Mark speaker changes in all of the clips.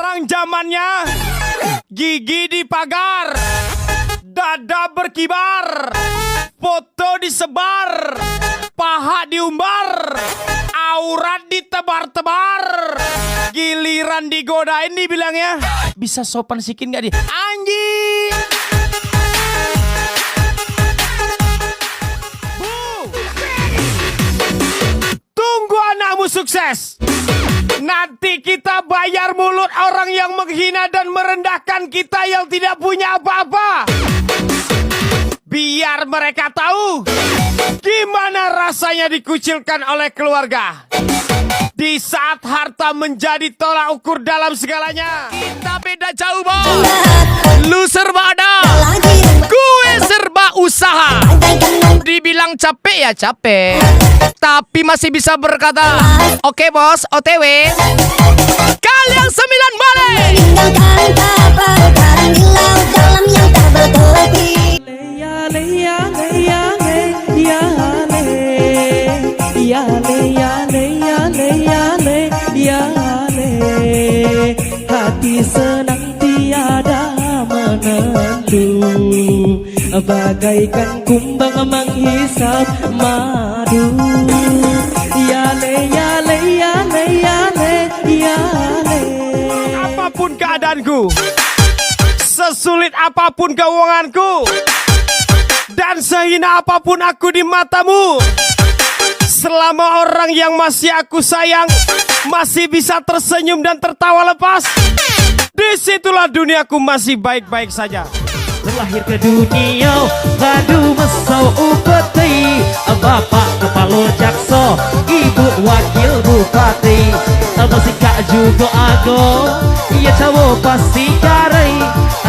Speaker 1: Sekarang zamannya gigi di pagar, dada berkibar, foto disebar, paha diumbar, aurat ditebar-tebar. Giliran digodain dibilangnya, bisa sopan sikit gak dia? Anjing. Tunggu anakmu sukses. Nanti kita bayar mulut orang yang menghina dan merendahkan kita yang tidak punya apa-apa. Biar mereka tahu gimana rasanya dikucilkan oleh keluarga. Di saat harta menjadi tolak ukur dalam segalanya. Kita beda jauh, bos. Lu serba ada, gue serba usaha. Dibilang capek ya capek, tapi masih bisa berkata, oke bos, OTW. Kalian 9 balik.
Speaker 2: Hati senang tiada menentu, bagaikan kumbang menghisap madu. Yale yale yale yale yale.
Speaker 1: Apapun keadaanku, sesulit apapun keuanganku, dan sehina apapun aku di matamu, selama orang yang masih aku sayang masih bisa tersenyum dan tertawa lepas, disitulah duniaku masih baik-baik saja.
Speaker 2: Terlahir ke dunia ngadu mesau upeti, bapak kepala jakso, ibu wakil bupati, masih kak juga aku, iya cowok pasti karai,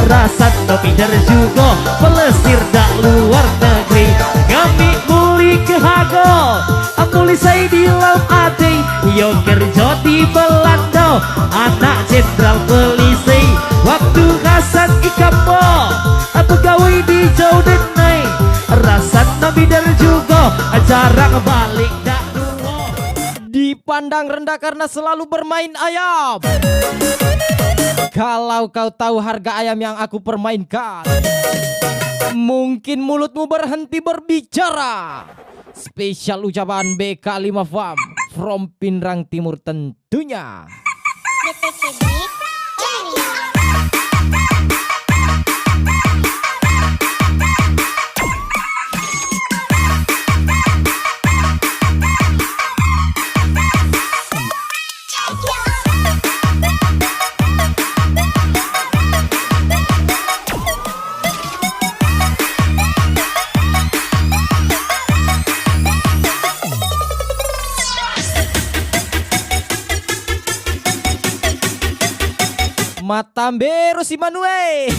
Speaker 2: rasa pindah juga pelesir dak luar negeri, kami muli ke hago, muli saya di laut hati, yo kerja di Belanda, anak jenderal polisi, waktu kasat ikapo, pegawai di jauh denai, rasa nabi dan juga jarang balik dak dulu.
Speaker 3: Dipandang rendah karena selalu bermain ayam. Kalau kau tahu harga ayam yang aku permainkan, mungkin mulutmu berhenti berbicara. Spesial ucapan BK5 Farm from Pinrang Timur tentunya. Matamberu si Manuel.